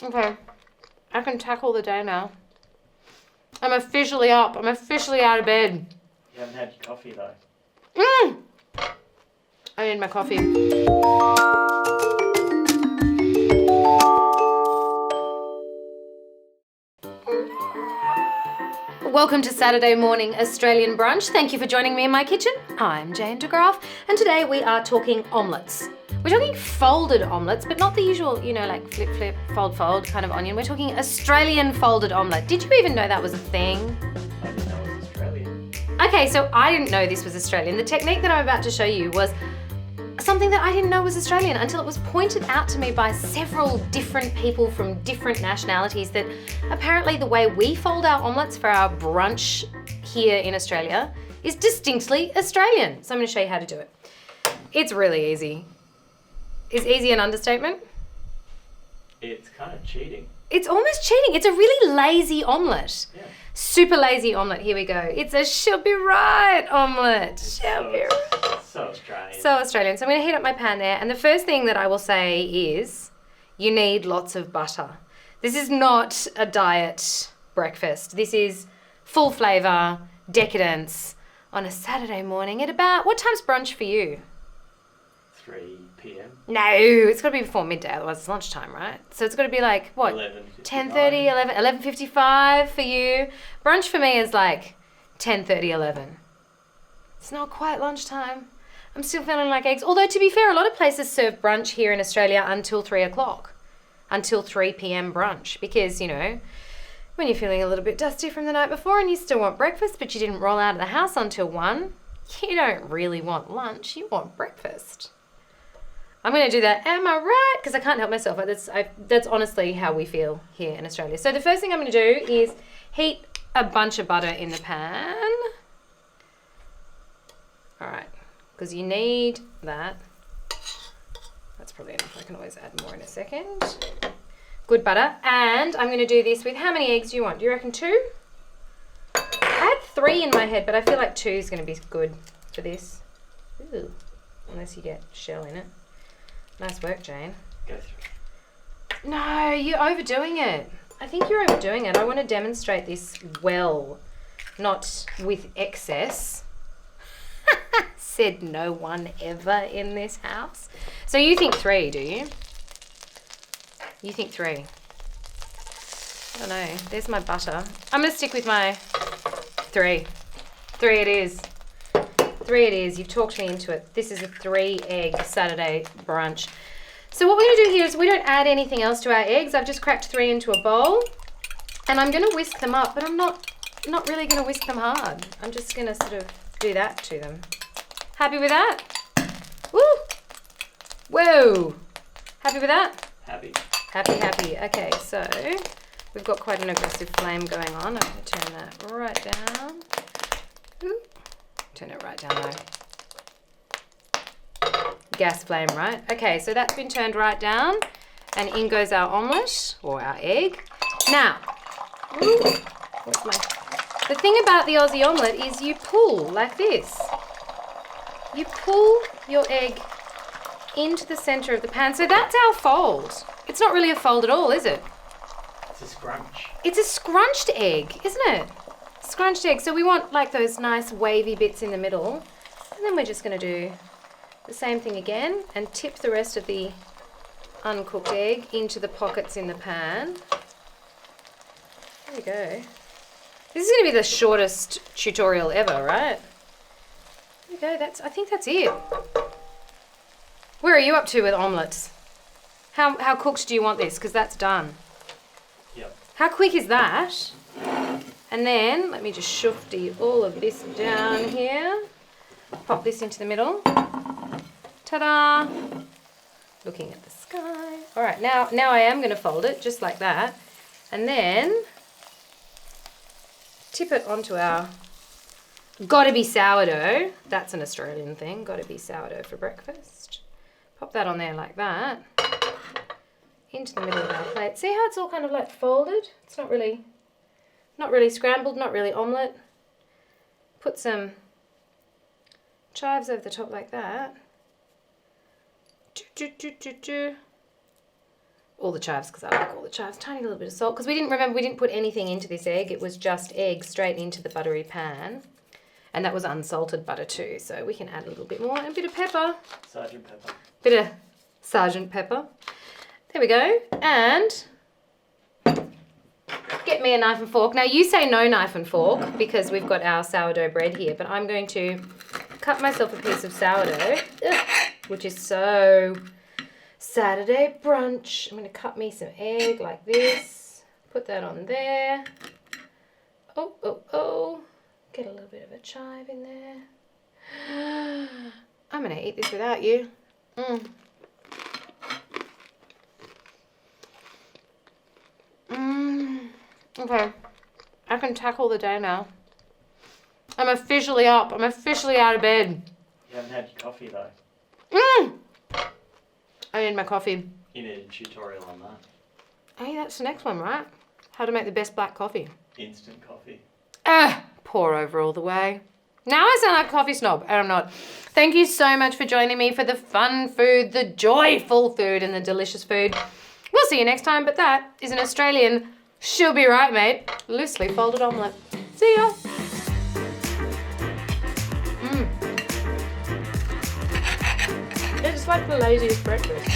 Okay. I can tackle the day now. I'm officially up. I'm officially out of bed. You haven't had your coffee though. I need my coffee. Welcome to Saturday morning Australian brunch. Thank you for joining me in my kitchen. I'm Jane de Graaf, and today we are talking omelettes. We're talking folded omelettes, but not the usual, like flip, fold, kind of onion. We're talking Australian folded omelette. Did you even know that was a thing? I didn't know it was Australian. Okay, so I didn't know this was Australian. The technique that I'm about to show you was something that I didn't know was Australian until it was pointed out to me by several different people from different nationalities that apparently the way we fold our omelettes for our brunch here in Australia is distinctly Australian. So I'm going to show you how to do it. It's really easy. Is easy an understatement? It's kind of cheating. It's almost cheating. It's a really lazy omelette. Yeah. Super lazy omelette. Here we go. It's a she'll be right omelette. She'll be right. So Australian. So Australian. So I'm going to heat up my pan there. And the first thing that I will say is you need lots of butter. This is not a diet breakfast. This is full flavour, decadence on a Saturday morning at about, what time's brunch for you? 3 p.m. No, it's got to be before midday, otherwise it's lunchtime, right? So it's got to be like, what? 10:30, 11:55 for you. Brunch for me is like 10:30, 11. It's not quite lunchtime. I'm still feeling like eggs. Although, to be fair, a lot of places serve brunch here in Australia until 3 o'clock. Until 3 p.m. brunch. Because, when you're feeling a little bit dusty from the night before and you still want breakfast, but you didn't roll out of the house until 1, you don't really want lunch. You want breakfast. I'm going to do that. Am I right? Because I can't help myself. That's honestly how we feel here in Australia. So the first thing I'm going to do is heat a bunch of butter in the pan. All right. Because you need that. That's probably enough. I can always add more in a second. Good butter. And I'm going to do this with how many eggs do you want? Do you reckon 2? I had 3 in my head, but I feel like 2 is going to be good for this. Ooh. Unless you get shell in it. Nice work, Jane. Go through. No, you're overdoing it. I think you're overdoing it. I want to demonstrate this well, not with excess. Said no one ever in this house. So you think 3, do you? You think 3. I don't know. There's my butter. I'm going to stick with my 3. 3 it is. 3 it is. You've talked me into it. This is a 3-egg Saturday brunch. So what we're going to do here is we don't add anything else to our eggs. I've just cracked 3 into a bowl. And I'm going to whisk them up, but I'm not really going to whisk them hard. I'm just going to sort of do that to them. Happy with that? Woo! Whoa! Happy with that? Happy. Happy. Okay, so we've got quite an aggressive flame going on. I'm going to turn that right down. Ooh. Turn it right down low. Gas flame, right? Okay, so that's been turned right down. And in goes our omelette, or our egg. Now, the thing about the Aussie omelette is you pull like this. You pull your egg into the centre of the pan. So that's our fold. It's not really a fold at all, is it? It's a scrunch. It's a scrunched egg, isn't it? Scrunched egg. So we want like those nice wavy bits in the middle. And then we're just going to do the same thing again and tip the rest of the uncooked egg into the pockets in the pan. There we go. This is going to be the shortest tutorial ever, right? There we go. I think that's it. Where are you up to with omelettes? How cooked do you want this? Because that's done. Yep. How quick is that? And then, let me just shufty all of this down here. Pop this into the middle. Ta-da! Looking at the sky. All right, now I am going to fold it just like that. And then tip it onto our gotta be sourdough. That's an Australian thing. Gotta be sourdough for breakfast. Pop that on there like that. Into the middle of our plate. See how it's all kind of like folded? It's not really scrambled, not really omelette. Put some chives over the top like that. all the chives because I like all the chives. Tiny little bit of salt because we didn't put anything into this egg. It was just egg straight into the buttery pan. And that was unsalted butter too, so we can add a little bit more. And a bit of pepper. Sergeant pepper. Bit of sergeant pepper. There we go. And get me a knife and fork. Now you say no knife and fork because we've got our sourdough bread here, but I'm going to cut myself a piece of sourdough, which is so Saturday brunch. I'm going to cut me some egg like this. Put that on there. Oh. Get a little bit of a chive in there. I'm going to eat this without you. Okay. I can tackle the day now. I'm officially up. I'm officially out of bed. You haven't had your coffee though. I need my coffee. You need a tutorial on that. Hey, that's the next one, right? How to make the best black coffee. Instant coffee. Pour over all the way. Now I sound like a coffee snob, and I'm not. Thank you so much for joining me for the fun food, the joyful food, and the delicious food. We'll see you next time, but that is an Australian, she'll be right, mate, loosely folded omelette. See ya. It's like the laziest breakfast.